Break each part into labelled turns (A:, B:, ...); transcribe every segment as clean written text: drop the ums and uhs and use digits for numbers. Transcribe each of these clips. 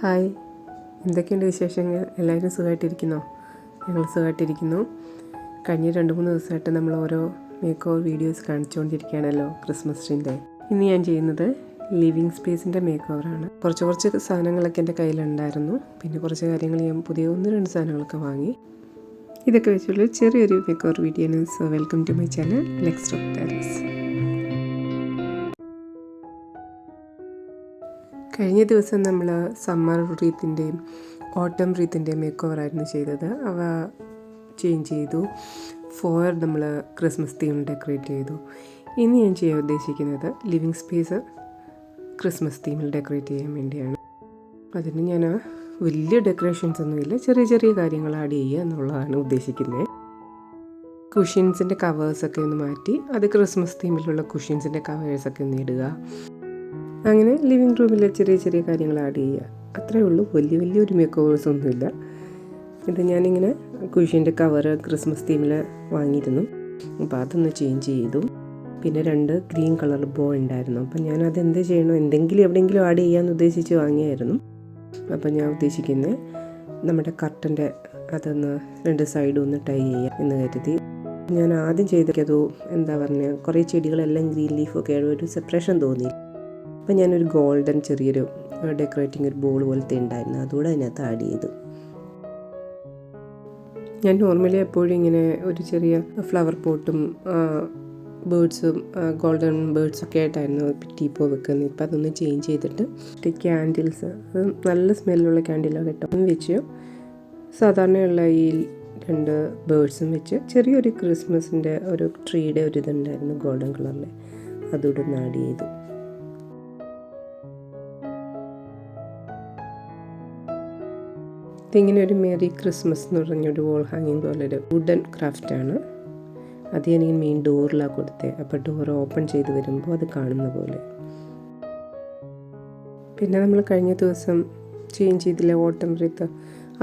A: Hi, എന്തൊക്കെയുണ്ട് വിശേഷങ്ങൾ? എല്ലാവരും സുഖമായിട്ടിരിക്കുന്നോ? ഞങ്ങൾ സുഖമായിട്ടിരിക്കുന്നു. കഴിഞ്ഞ 2-3 ദിവസമായിട്ട് നമ്മൾ ഓരോ മേക്ക് ഓവർ വീഡിയോസ് കാണിച്ചുകൊണ്ടിരിക്കുകയാണല്ലോ ക്രിസ്മസ് ട്രീൻ്റെ. ഇന്ന് ഞാൻ ചെയ്യുന്നത് ലിവിങ് സ്പേസിൻ്റെ മേക്ക് ഓവറാണ്. കുറച്ച് സാധനങ്ങളൊക്കെ എൻ്റെ കയ്യിലുണ്ടായിരുന്നു. പിന്നെ കുറച്ച് കാര്യങ്ങൾ ഞാൻ പുതിയ 1-2 സാധനങ്ങളൊക്കെ വാങ്ങി. ഇതൊക്കെ വെച്ചുള്ള ചെറിയൊരു മേക്ക് ഓവർ വീഡിയോ ആണ്. So welcome to my channel let's talk terrace. കഴിഞ്ഞ ദിവസം നമ്മൾ സമ്മർ റീത്തിൻ്റെയും ഓട്ടം റീത്തിൻ്റെയും മേക്ക് ഓവറായിരുന്നു ചെയ്തത്. അവ ചേഞ്ച് ചെയ്തു. ഫോയർ നമ്മൾ ക്രിസ്മസ് തീം ഡെക്കറേറ്റ് ചെയ്തു. ഇനി ഞാൻ ചെയ്യാൻ ഉദ്ദേശിക്കുന്നത് ലിവിങ് സ്പേസ് ക്രിസ്മസ് തീമിൽ ഡെക്കറേറ്റ് ചെയ്യാൻ വേണ്ടിയാണ്. അതിന് ഞാൻ വലിയ ഡെക്കറേഷൻസ് ഒന്നുമില്ല, ചെറിയ ചെറിയ കാര്യങ്ങൾ ആഡ് ചെയ്യുക എന്നുള്ളതാണ് ഉദ്ദേശിക്കുന്നത്. കുഷ്യൻസിൻ്റെ കവേഴ്സൊക്കെ ഒന്ന് മാറ്റി അത് ക്രിസ്മസ് തീമിലുള്ള കുഷ്യൻസിൻ്റെ കവേഴ്സൊക്കെ ഒന്ന് ഇടുക. അങ്ങനെ ലിവിങ് റൂമിലെ ചെറിയ ചെറിയ കാര്യങ്ങൾ ആഡ് ചെയ്യുക, അത്രയേ ഉള്ളൂ. വലിയൊരു മേക്ക് ഓവേഴ്സ് ഒന്നുമില്ല. ഇത് ഞാനിങ്ങനെ കുഷ്യൻ്റെ കവറ് ക്രിസ്മസ് തീമിൽ വാങ്ങിയിരുന്നു. അപ്പോൾ അതൊന്ന് ചേഞ്ച് ചെയ്തു. പിന്നെ 2 ഗ്രീൻ കളർ ബോ ഉണ്ടായിരുന്നു. അപ്പോൾ ഞാനത് എന്ത് ചെയ്യണം, എവിടെയെങ്കിലും ആഡ് ചെയ്യാമെന്ന് ഉദ്ദേശിച്ച് വാങ്ങിയായിരുന്നു. അപ്പോൾ ഞാൻ ഉദ്ദേശിക്കുന്നത് നമ്മുടെ കർട്ടൻ്റെ അതൊന്ന് 2 സൈഡും ഒന്ന് ടൈ ചെയ്യാം എന്ന് കരുതി. ഞാൻ ആദ്യം ചെയ്തത് എന്താ പറയുക, കുറേ ചെടികളെല്ലാം ഗ്രീൻ ലീഫൊക്കെ ഒരു സെപ്പറേഷൻ തോന്നി. അപ്പോൾ ഞാനൊരു ഗോൾഡൻ ചെറിയൊരു ഡെക്കറേറ്റിംഗ് ഒരു ബോൾ പോലത്തെ ഉണ്ടായിരുന്നു, അതുകൂടെ അതിനകത്ത് ആഡ് ചെയ്തു. ഞാൻ നോർമലി എപ്പോഴും ഇങ്ങനെ ഒരു ചെറിയ ഫ്ലവർ പോട്ടും ബേർഡ്സും ഗോൾഡൻ ബേർഡ്സൊക്കെ ആയിട്ടായിരുന്നു ടീപ്പോ വെക്കുന്നത്. ഇപ്പം അതൊന്ന് ചേഞ്ച് ചെയ്തിട്ട് ക്യാൻഡിൽസ്, നല്ല സ്മെല്ലുള്ള ക്യാൻഡിലാണ് കേട്ടോ, വെച്ച് സാധാരണയുള്ള ഈ 2 ബേർഡ്സും വെച്ച് ചെറിയൊരു ക്രിസ്മസിൻ്റെ ഒരു ട്രീയുടെ ഒരു ഇതുണ്ടായിരുന്നു ഗോൾഡൻ കളറിൽ, അതുകൂടെ ഒന്ന് ആഡ് ചെയ്തു. ഇതിങ്ങനെ ഒരു മേരി ക്രിസ്മസ് എന്ന് പറഞ്ഞൊരു വോൾ ഹാങ്ങിങ് പോലൊരു വുഡൻ ക്രാഫ്റ്റാണ്. അത് ഞാനിങ്ങനെ മെയിൻ ഡോറിലാണ് കൊടുത്തത്. അപ്പോൾ ഡോർ ഓപ്പൺ ചെയ്ത് വരുമ്പോൾ അത് കാണുന്ന പോലെ. പിന്നെ നമ്മൾ കഴിഞ്ഞ ദിവസം ചേഞ്ച് ചെയ്തില്ല ഓട്ടം റീത്ത്,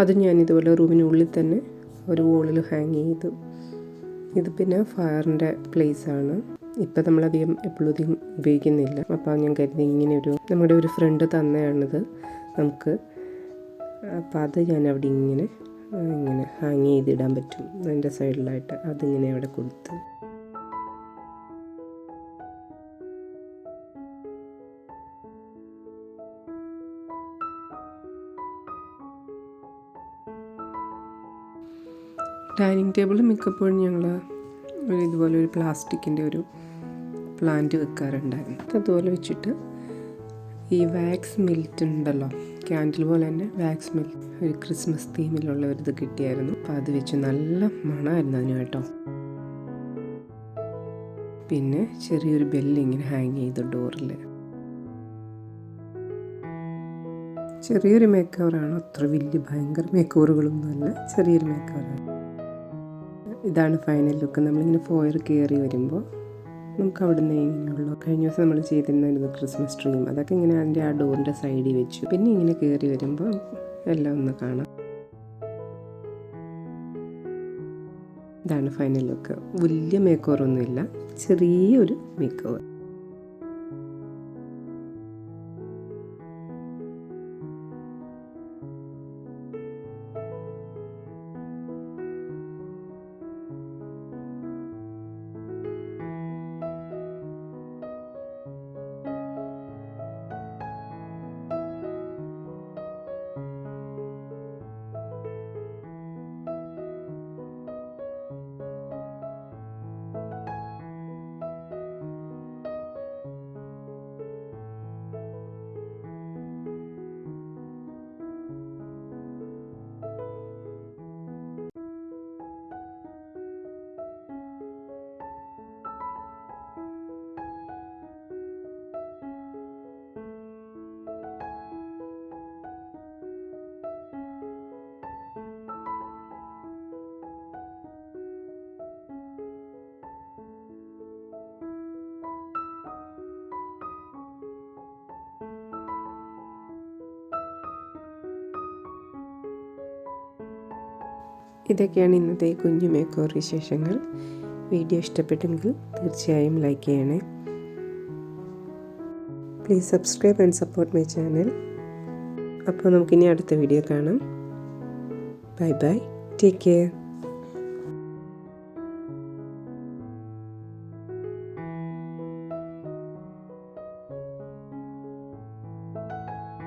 A: അതും ഞാനിതുപോലെ റൂമിനുള്ളിൽ തന്നെ ഒരു വോളിൽ ഹാങ് ചെയ്തു. ഇത് പിന്നെ ഫയറിൻ്റെ പ്ലേസാണ്. ഇപ്പം നമ്മളധികം എപ്പോഴും ഉപയോഗിക്കുന്നില്ല. അപ്പോൾ ഞാൻ കരുതി ഇങ്ങനെ നമ്മുടെ ഒരു ഫ്രണ്ട് തന്നെയാണിത് നമുക്ക്. അപ്പോൾ അത് ഞാൻ അവിടെ ഇങ്ങനെ ഹാങ് ചെയ്തിടാൻ പറ്റും. അതിൻ്റെ സൈഡിലായിട്ട് അതിങ്ങനെ അവിടെ കൊടുത്തു. ഡൈനിങ് ടേബിൾ മിക്കപ്പോഴും ഞങ്ങൾ ഇതുപോലെ ഒരു പ്ലാസ്റ്റിക്കിൻ്റെ ഒരു പ്ലാന്റ് വെക്കാറുണ്ടായിരുന്നു. അതുപോലെ വെച്ചിട്ട് ഈ വാക്സ് മെൽറ്റ് ഉണ്ടല്ലോ, ക്യാൻഡിൽ പോലെ തന്നെ വാക്സ് മെൽറ്റ് ഒരു ക്രിസ്മസ് തീമിലുള്ള ഒരു ഇത് കിട്ടിയായിരുന്നു. അപ്പോൾ അത് വെച്ച് നല്ല മണമായിരുന്നു അതിന് കേട്ടോ. പിന്നെ ചെറിയൊരു ബെല്ല് ഇങ്ങനെ ഹാങ് ചെയ്തു ഡോറിൽ. ചെറിയൊരു മേക്ക് ഓവറാണ്, അത്ര വലിയ ഭയങ്കര മേക്ക് ഓവറുകളൊന്നുമല്ല, ചെറിയൊരു മേക്ക് ഓവറാണ്. ഇതാണ് ഫൈനൽ ലുക്ക്. നമ്മളിങ്ങനെ ഫോയർ കയറി വരുമ്പോൾ നമുക്ക് അവിടെ നിന്ന് ഇങ്ങനെയുള്ളൂ. കഴിഞ്ഞ ദിവസം നമ്മൾ ചെയ്തിരുന്ന ക്രിസ്മസ് ട്രീം അതൊക്കെ ഇങ്ങനെ അതിൻ്റെ ആ ഡോറിൻ്റെ സൈഡിൽ വെച്ചു. പിന്നെ ഇങ്ങനെ കയറി വരുമ്പോൾ എല്ലാം ഒന്ന് കാണാം. ഇതാണ് ഫൈനൽ ലുക്ക്. വലിയ മേക്ക് ഓവറൊന്നുമില്ല, ചെറിയൊരു മേക്ക് ഓവർ. ഇതൊക്കെയാണ് ഇന്നത്തെ കുഞ്ഞു മേക്ക് ഓവർ വിശേഷങ്ങൾ. വീഡിയോ ഇഷ്ടപ്പെട്ടെങ്കിൽ തീർച്ചയായും ലൈക്ക് ചെയ്യണേ. Please subscribe and support my channel. അപ്പോൾ നമുക്കിനി അടുത്ത വീഡിയോ കാണാം. Bye bye, take care.